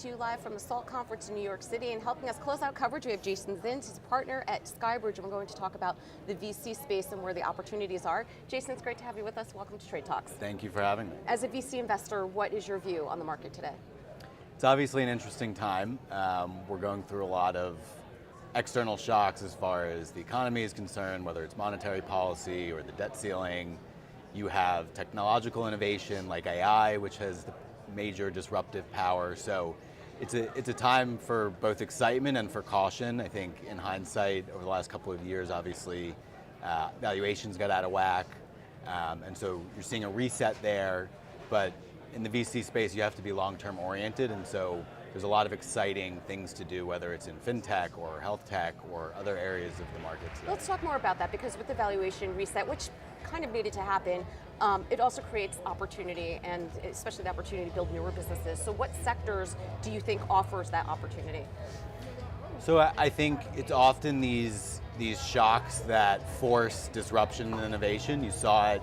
to you live from the SALT conference in New York City, and helping us close out coverage, we have Jason Zins. He's a partner at SkyBridge, and we're going to talk about the VC space and where the opportunities are. Jason, it's great to have you with us. Welcome to Trade Talks. Thank you for having me. As a VC investor, what is your view on the market today? It's obviously an interesting time. We're going through a lot of external shocks as far as the economy is concerned, whether it's monetary policy or the debt ceiling. You have technological innovation like AI, which has the major disruptive power. So it's a time for both excitement and for caution. I think in hindsight, over the last couple of years, obviously, valuations got out of whack. And so you're seeing a reset there. But in the VC space, you have to be long-term oriented. And so there's a lot of exciting things to do, whether it's in fintech or health tech or other areas of the market today. Let's talk more about that, because with the valuation reset, which kind of needed to happen, it also creates opportunity, and especially the opportunity to build newer businesses. So what sectors do you think offers that opportunity? So I think it's often these shocks that force disruption and innovation. You saw it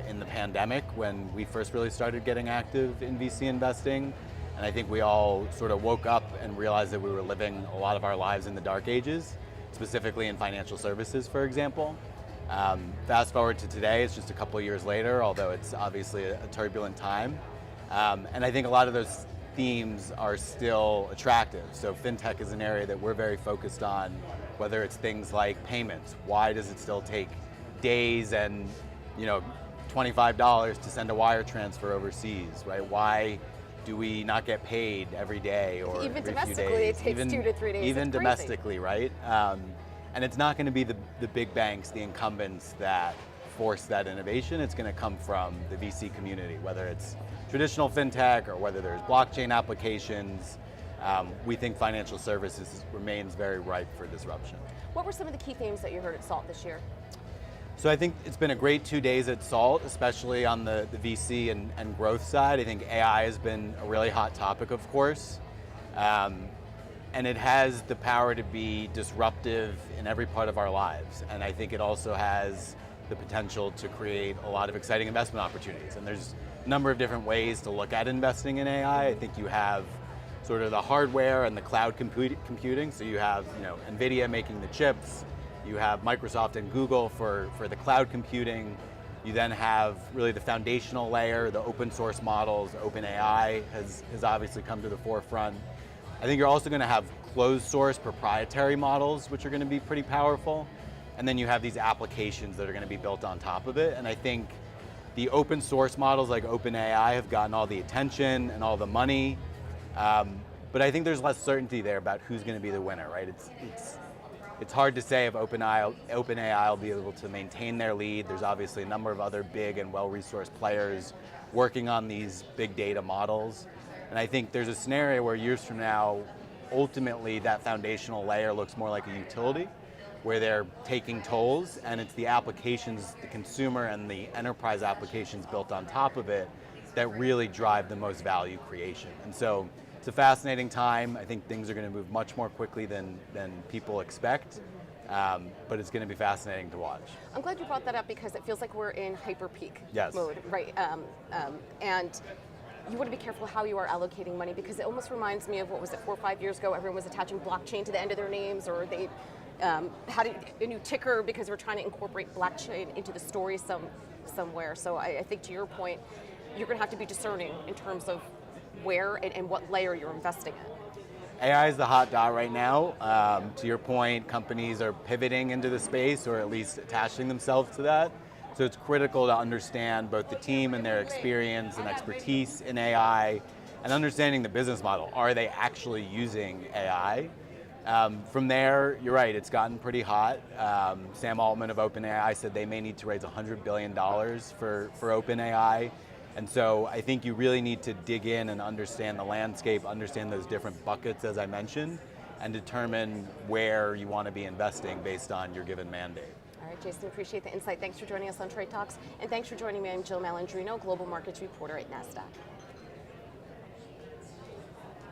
in the pandemic when we first really started getting active in VC investing. And I think we all sort of woke up and realized that we were living a lot of our lives in the dark ages, specifically in financial services, for example. Fast forward to today, it's just a couple of years later, although it's obviously a turbulent time. And I think a lot of those themes are still attractive. So fintech is an area that we're very focused on, whether it's things like payments. Why does it still take days and $25 to send a wire transfer overseas, right? Why do we not get paid every day or even every domestically, few days? it takes 2 to 3 days. Even domestically, right? And it's not going to be the big banks, the incumbents, that force that innovation. It's going to come from the VC community, whether it's traditional fintech or whether there's blockchain applications. We think financial services remains very ripe for disruption. What were some of the key themes that you heard at SALT this year? So I think it's been a great 2 days at SALT, especially on the VC and growth side. I think AI has been a really hot topic, of course. And it has the power to be disruptive in every part of our lives. And I think it also has the potential to create a lot of exciting investment opportunities. And there's a number of different ways to look at investing in AI. I think you have sort of the hardware and the cloud computing. So you have NVIDIA making the chips. You have Microsoft and Google for the cloud computing. You then have really the foundational layer, the open source models. OpenAI has obviously come to the forefront. I think you're also going to have closed source proprietary models, which are going to be pretty powerful. And then you have these applications that are going to be built on top of it. And I think the open source models like OpenAI have gotten all the attention and all the money. But I think there's less certainty there about who's going to be the winner, right? It's hard to say if OpenAI will be able to maintain their lead. There's obviously a number of other big and well-resourced players working on these big data models. And I think there's a scenario where years from now, ultimately that foundational layer looks more like a utility, where they're taking tolls, and it's the applications, the consumer and the enterprise applications built on top of it that really drive the most value creation. And so it's a fascinating time. I think things are going to move much more quickly than people expect, but it's going to be fascinating to watch. I'm glad you brought that up, because it feels like we're in hyper peak Yes. mode, right? And you want to be careful how you are allocating money, because it almost reminds me of, what was it, 4 or 5 years ago, everyone was attaching blockchain to the end of their names, or they had a new ticker because we're trying to incorporate blockchain into the story somewhere. So I think, to your point, you're going to have to be discerning in terms of where and what layer you're investing in. AI is the hot dot right now. To your point, companies are pivoting into the space, or at least attaching themselves to that. So it's critical to understand both the team and their experience and expertise in AI, and understanding the business model. Are they actually using AI? From there, you're right, it's gotten pretty hot. Sam Altman of OpenAI said they may need to raise $100 billion for OpenAI. And so I think you really need to dig in and understand the landscape, understand those different buckets, as I mentioned, and determine where you want to be investing based on your given mandate. All right, Jason, appreciate the insight. Thanks for joining us on Trade Talks, and thanks for joining me. I'm Jill Malandrino, Global Markets Reporter at Nasdaq.